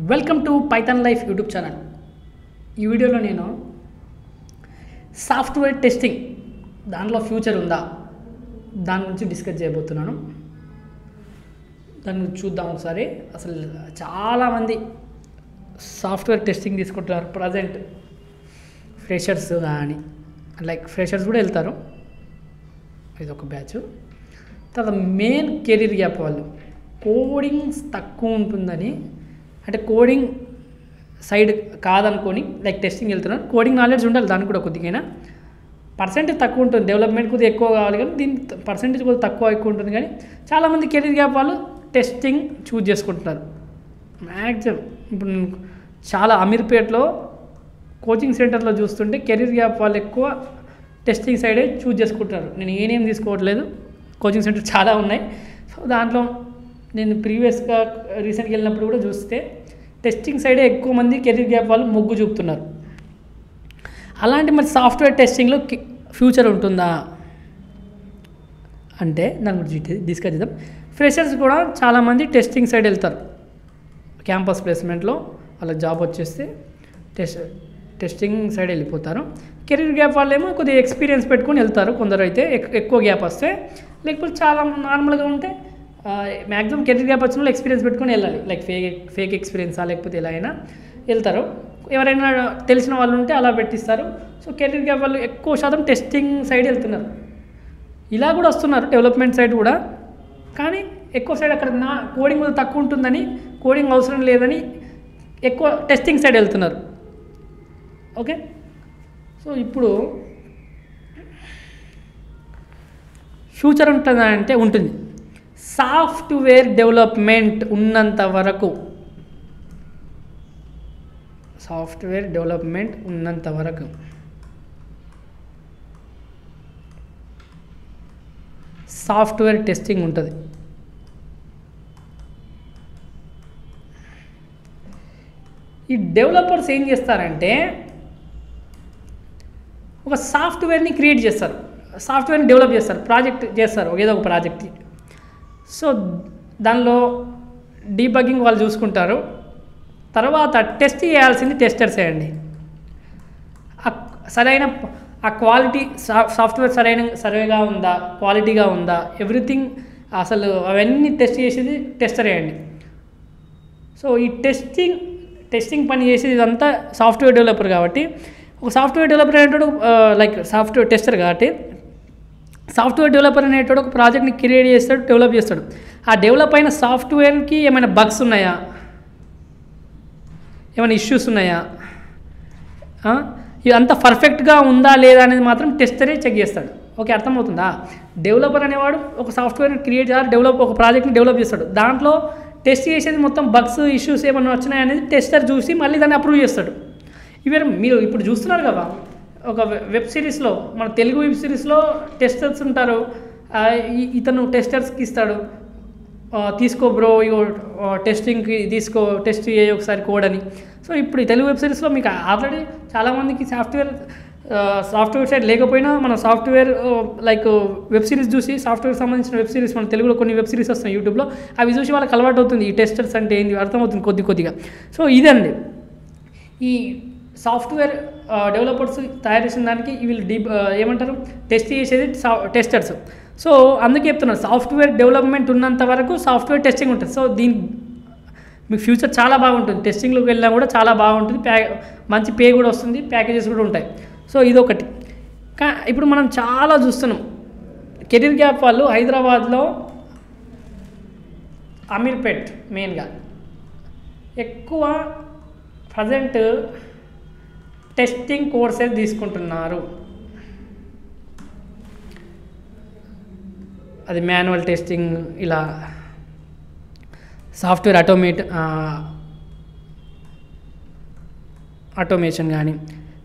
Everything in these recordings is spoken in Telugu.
Welcome to Python life YouTube channel. ఈ వీడియోలో నేను సాఫ్ట్వేర్ టెస్టింగ్ దాంట్లో ఫ్యూచర్ ఉందా దాని గురించి డిస్కస్ చేయబోతున్నాను. దాని గురించి చూద్దాం ఒకసారి. అసలు చాలామంది సాఫ్ట్వేర్ టెస్టింగ్ తీసుకుంటున్నారు ప్రజెంట్. ఫ్రెషర్స్ కానీ లైక్ ఫ్రెషర్స్ కూడా వెళ్తారు, ఇది ఒక బ్యాచ్. తర్వాత మెయిన్ కెరీర్ గ్యాప్ వాళ్ళు కోడింగ్స్ తక్కువ ఉంటుందని, అంటే కోడింగ్ సైడ్ కాదనుకొని లైక్ టెస్టింగ్ వెళ్తున్నారు. కోడింగ్ నాలెడ్జ్ ఉండాలి, దానికి కూడా కొద్దిగా పర్సెంటేజ్ తక్కువ ఉంటుంది. డెవలప్మెంట్ కొద్దిగా ఎక్కువ కావాలి కానీ దీని పర్సెంటేజ్ కొద్దిగా తక్కువ ఎక్కువ ఉంటుంది. కానీ చాలామంది కెరీర్ గ్యాప్ వాళ్ళు టెస్టింగ్ చూజ్ చేసుకుంటున్నారు మ్యాక్సిమం. ఇప్పుడు నేను చాలా అమీర్పేట్లో కోచింగ్ సెంటర్లో చూస్తుంటే కెరీర్ గ్యాప్ వాళ్ళు ఎక్కువ టెస్టింగ్ సైడే చూజ్ చేసుకుంటున్నారు. నేను ఏనేం తీసుకోవట్లేదు, కోచింగ్ సెంటర్ చాలా ఉన్నాయి. సో దాంట్లో నేను ప్రీవియస్గా రీసెంట్గా వెళ్ళినప్పుడు కూడా చూస్తే టెస్టింగ్ సైడే ఎక్కువ మంది కెరీర్ గ్యాప్ వాళ్ళు మొగ్గు చూపుతున్నారు. అలాంటి మరి సాఫ్ట్వేర్ టెస్టింగ్లో ఫ్యూచర్ ఉంటుందా అంటే దాని గురించి డిస్కస్ చేద్దాం. ఫ్రెషర్స్ కూడా చాలామంది టెస్టింగ్ సైడ్ వెళ్తారు. క్యాంపస్ ప్లేస్మెంట్లో వాళ్ళకి జాబ్ వచ్చేస్తే టెస్టింగ్ సైడ్ వెళ్ళిపోతారు. కెరీర్ గ్యాప్ వాళ్ళేమో కొద్దిగా ఎక్స్పీరియన్స్ పెట్టుకొని వెళ్తారు. కొందరు అయితే ఎక్కువ గ్యాప్ వస్తే, లేకపోతే చాలా నార్మల్గా ఉంటే మ్యాక్సిమం కెరీర్ గ్యాప్ వచ్చిన వాళ్ళు ఎక్స్పీరియన్స్ పెట్టుకొని వెళ్ళాలి. లైక్ ఫేక్ ఎక్స్పీరియన్సా లేకపోతే ఎలా అయినా వెళ్తారు. ఎవరైనా తెలిసిన వాళ్ళు ఉంటే అలా పెట్టిస్తారు. సో కెరీర్ గ్యాప్ వాళ్ళు ఎక్కువ శాతం టెస్టింగ్ సైడ్ వెళ్తున్నారు. ఇలా కూడా వస్తున్నారు డెవలప్మెంట్ సైడ్ కూడా, కానీ ఎక్కువ సైడ్ అక్కడ కోడింగ్ తక్కువ ఉంటుందని, కోడింగ్ అవసరం లేదని ఎక్కువ టెస్టింగ్ సైడ్ వెళ్తున్నారు. ఓకే, సో ఇప్పుడు ఫ్యూచర్ ఉంటుందా అంటే ఉంటుంది. సాఫ్ట్వేర్ డెవలప్మెంట్ ఉన్నంత వరకు, సాఫ్ట్వేర్ డెవలప్మెంట్ ఉన్నంత వరకు సాఫ్ట్వేర్ టెస్టింగ్ ఉంటుంది. ఈ డెవలపర్స్ ఏం చేస్తారంటే ఒక సాఫ్ట్వేర్ని క్రియేట్ చేస్తారు, సాఫ్ట్వేర్ని డెవలప్ చేస్తారు, ప్రాజెక్ట్ చేస్తారు, ఏదో ఒక ప్రాజెక్ట్. సో దానిలో డీబగ్గింగ్ వాళ్ళు చూసుకుంటారు. తర్వాత టెస్ట్ చేయాల్సింది టెస్టర్సే అండి. సరైన ఆ క్వాలిటీ సాఫ్ట్వేర్ సరిగా ఉందా, క్వాలిటీగా ఉందా, ఎవ్రీథింగ్ అసలు అవన్నీ టెస్ట్ చేసేది టెస్టరే అండి. సో ఈ టెస్టింగ్ పని చేసేది ఇదంతా సాఫ్ట్వేర్ డెవలపర్. కాబట్టి ఒక సాఫ్ట్వేర్ డెవలపర్ అనేటోడు లైక్ సాఫ్ట్వేర్ టెస్టర్ కాబట్టి సాఫ్ట్వేర్ డెవలపర్ అనేటోడు ఒక ప్రాజెక్ట్ని క్రియేట్ చేస్తాడు, డెవలప్ చేస్తాడు. ఆ డెవలప్ అయిన సాఫ్ట్వేర్కి ఏమైనా బగ్స్ ఉన్నాయా, ఏమైనా ఇష్యూస్ ఉన్నాయా, ఇదంతా పర్ఫెక్ట్గా ఉందా లేదా అనేది మాత్రం టెస్టరే చెక్ చేస్తాడు. ఓకే, అర్థమవుతుందా? డెవలపర్ అనేవాడు ఒక సాఫ్ట్వేర్ని క్రియేట్ చేయాలి, ఒక ప్రాజెక్ట్ని డెవలప్ చేస్తాడు. దాంట్లో టెస్ట్ చేసేది మొత్తం బగ్స్ ఇష్యూస్ ఏమైనా వచ్చినాయి అనేది టెస్టర్ చూసి మళ్ళీ దాన్ని అప్రూవ్ చేస్తాడు. ఇవి మీరు ఇప్పుడు చూస్తున్నారు కదా, ఒక వెబ్ సిరీస్లో, మన తెలుగు వెబ్ సిరీస్లో టెస్టర్స్ ఉంటారు. ఇతను టెస్టర్స్కి ఇస్తాడు, తీసుకో బ్రో ఇగో టెస్టింగ్కి తీసుకో, టెస్ట్ చేయ ఒకసారి కోడ్ అని. సో ఇప్పుడు ఈ తెలుగు వెబ్ సిరీస్లో మీకు ఆల్రెడీ చాలామందికి సాఫ్ట్వేర్ సైడ్ లేకపోయినా మన సాఫ్ట్వేర్ లైక్ వెబ్ సిరీస్ చూసి, సాఫ్ట్వేర్ సంబంధించిన వెబ్ సిరీస్ మన తెలుగులో కొన్ని వెబ్ సిరీస్ వస్తాయి యూట్యూబ్లో, అవి చూసి వాళ్ళకి అలవాటు అవుతుంది ఈ టెస్టర్స్ అంటే ఏంది, అర్థమవుతుంది కొద్దిగా. సో ఇదండి ఈ సాఫ్ట్వేర్ డెవలపర్స్ తయారు చేసిన దానికి వీళ్ళు ఏమంటారు, టెస్ట్ చేసేది టెస్టర్స్. సో అందుకే చెప్తున్నారు సాఫ్ట్వేర్ డెవలప్మెంట్ ఉన్నంత వరకు సాఫ్ట్వేర్ టెస్టింగ్ ఉంటుంది. సో మీకు ఫ్యూచర్ చాలా బాగుంటుంది. టెస్టింగ్లోకి వెళ్ళినా కూడా చాలా బాగుంటుంది, మంచి పే కూడా వస్తుంది, ప్యాకేజెస్ కూడా ఉంటాయి. సో ఇదొకటి. ఇప్పుడు మనం చాలా చూస్తున్నాం కెరీర్ గ్యాప్ వాళ్ళు హైదరాబాద్లో అమీర్పేట్ మెయిన్గా ఎక్కువ ప్రజెంట్ టెస్టింగ్ కోర్సెస్ తీసుకుంటున్నారు. అది మాన్యువల్ టెస్టింగ్, ఇలా సాఫ్ట్వేర్ ఆటోమేషన్ కానీ,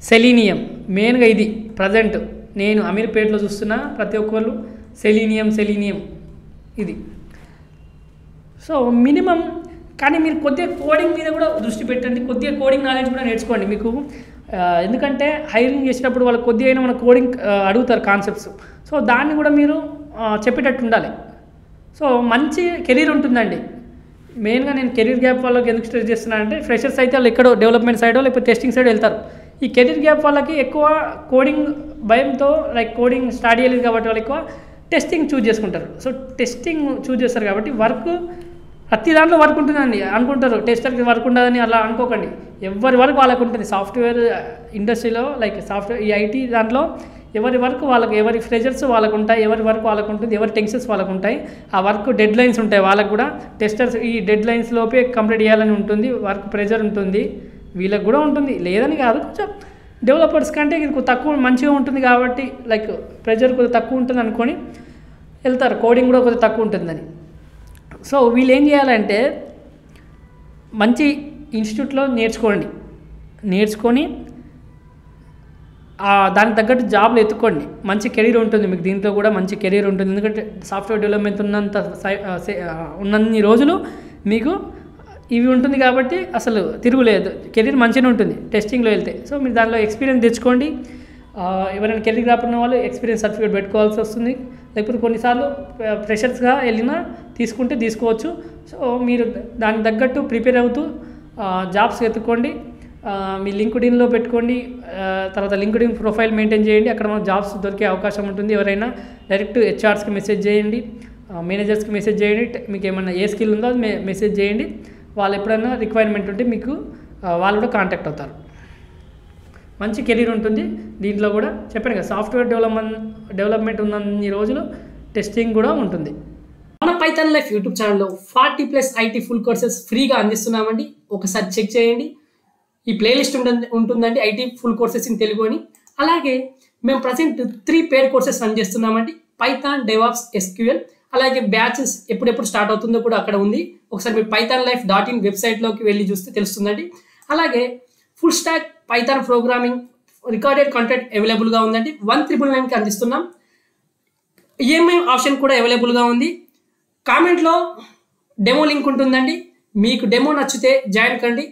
సెలీనియం మెయిన్గా ఇది ప్రజెంట్ నేను అమీర్పేట్లో చూస్తున్నా ప్రతి ఒక్కళ్ళు సెలీనియం ఇది. సో మినిమం, కానీ మీరు కొద్దిగా కోడింగ్ మీద కూడా దృష్టి పెట్టండి, కొద్దిగా కోడింగ్ నాలెడ్జ్ కూడా నేర్చుకోండి. మీకు ఎందుకంటే హైరింగ్ చేసేటప్పుడు వాళ్ళు కొద్దిగా అయినా మన కోడింగ్ అడుగుతారు కాన్సెప్ట్స్. సో దాన్ని కూడా మీరు చెప్పేటట్టు ఉండాలి. సో మంచి కెరీర్ ఉంటుందండి. మెయిన్గా నేను కెరీర్ గ్యాప్ వాళ్ళకి ఎందుకు స్ట్రెస్ చేస్తున్నాను అంటే ఫ్రెషర్స్ అయితే వాళ్ళు ఎక్కడో డెవలప్మెంట్ సైడో లేకపోతే టెస్టింగ్ సైడ్ వెళ్తారు. ఈ కెరీర్ గ్యాప్ వాళ్ళకి ఎక్కువ కోడింగ్ భయంతో లైక్ కోడింగ్ స్టార్ట్ చేయలేదు కాబట్టి వాళ్ళు ఎక్కువ టెస్టింగ్ చూజ్ చేసుకుంటారు. సో టెస్టింగ్ చూజ్ చేస్తారు కాబట్టి వర్క్ ప్రతి దాంట్లో వర్క్ ఉంటుందండి అనుకుంటారు, టెస్టర్కి వర్క్ ఉండదని అలా అనుకోకండి. ఎవరి వర్క్ వాళ్ళకు ఉంటుంది. సాఫ్ట్వేర్ ఇండస్ట్రీలో లైక్ సాఫ్ట్వేర్ ఈ ఐటీ దాంట్లో ఎవరి వర్క్ వాళ్ళకి, ఎవరి ప్రెజర్స్ వాళ్ళకు ఉంటాయి, ఎవరి వర్క్ వాళ్ళకు ఉంటుంది, ఎవరి టెన్షన్స్ వాళ్ళకు ఉంటాయి. ఆ వర్క్ డెడ్ లైన్స్ ఉంటాయి వాళ్ళకు కూడా. టెస్టర్స్ ఈ డెడ్ లైన్స్ లోపే కంప్లీట్ చేయాలని ఉంటుంది, వర్క్ ప్రెజర్ ఉంటుంది, వీళ్ళకి కూడా ఉంటుంది, లేదని కాదు. కొంచెం డెవలపర్స్ కంటే ఇది తక్కువ మంచిగా ఉంటుంది కాబట్టి లైక్ ప్రెజర్ కొద్దిగా తక్కువ ఉంటుంది అనుకొని వెళ్తారు, కోడింగ్ కూడా కొద్దిగా తక్కువ ఉంటుందని. సో వీళ్ళు ఏం చేయాలంటే మంచి ఇన్స్టిట్యూట్లో నేర్చుకొని దానికి తగ్గట్టు జాబ్లు ఎత్తుకోండి. మంచి కెరీర్ ఉంటుంది మీకు, దీంట్లో కూడా మంచి కెరీర్ ఉంటుంది. ఎందుకంటే సాఫ్ట్వేర్ డెవలప్మెంట్ ఉన్నన్ని రోజులు మీకు ఇవి ఉంటుంది కాబట్టి అసలు తిరుగులేదు, కెరీర్ మంచిగా ఉంటుంది టెస్టింగ్లో వెళ్తే. సో మీరు దానిలో ఎక్స్పీరియన్స్ తెచ్చుకోండి. ఎవరైనా కెరీర్ గ్యాప్ ఉన్న వాళ్ళు ఎక్స్పీరియన్స్ సర్టిఫికేట్ పెట్టుకోవాల్సి వస్తుంది, లేకపోతే కొన్నిసార్లు ఫ్రెషర్స్గా వెళ్ళినా తీసుకోవచ్చు. సో మీరు దానికి తగ్గట్టు ప్రిపేర్ అవుతూ జాబ్స్ ఎత్తుకోండి. మీ లింక్డ్ఇన్లో పెట్టుకోండి, తర్వాత లింక్డ్ఇన్ ప్రొఫైల్ మెయింటైన్ చేయండి, అక్కడ మనకు జాబ్స్ దొరికే అవకాశం ఉంటుంది. ఎవరైనా డైరెక్ట్ హెచ్ఆర్స్కి మెసేజ్ చేయండి, మేనేజర్స్కి మెసేజ్ చేయండి, మీకు ఏమైనా ఏ స్కిల్ ఉందో అది మెసేజ్ చేయండి. వాళ్ళు ఎప్పుడైనా రిక్వైర్మెంట్ ఉంటే మీకు వాళ్ళు కూడా కాంటాక్ట్ అవుతారు. మంచి కెరీర్ ఉంటుంది దీంట్లో కూడా. చెప్పాను కదా, సాఫ్ట్వేర్ డెవలప్మెంట్ ఉన్నన్ని రోజులు టెస్టింగ్ కూడా ఉంటుంది. మన పైథాన్ లైఫ్ యూట్యూబ్ ఛానల్లో 40+ ఐటీ ఫుల్ కోర్సెస్ ఫ్రీగా అందిస్తున్నామండి. ఒకసారి చెక్ చేయండి. ఈ ప్లేలిస్ట్ ఉంటుందండి IT full courses in Telugu అని. అలాగే మేము ప్రజెంట్ 3 పెయిడ్ కోర్సెస్ రన్ చేస్తున్నామండి. Python, DevOps, SQL. అలాగే బ్యాచెస్ ఎప్పుడెప్పుడు స్టార్ట్ అవుతుందో కూడా అక్కడ ఉంది. ఒకసారి మీరు pythonlife.in వెబ్సైట్లోకి వెళ్ళి చూస్తే తెలుస్తుందండి. అలాగే full stack Python programming recorded content అవైలబుల్గా ఉందండి. 1999కి అందిస్తున్నాం. ఈఎంఐ ఆప్షన్ కూడా అవైలబుల్గా ఉంది. కామెంట్లో డెమో లింక్ ఉంటుందండి. మీకు డెమో నచ్చితే జాయిన్ కండి.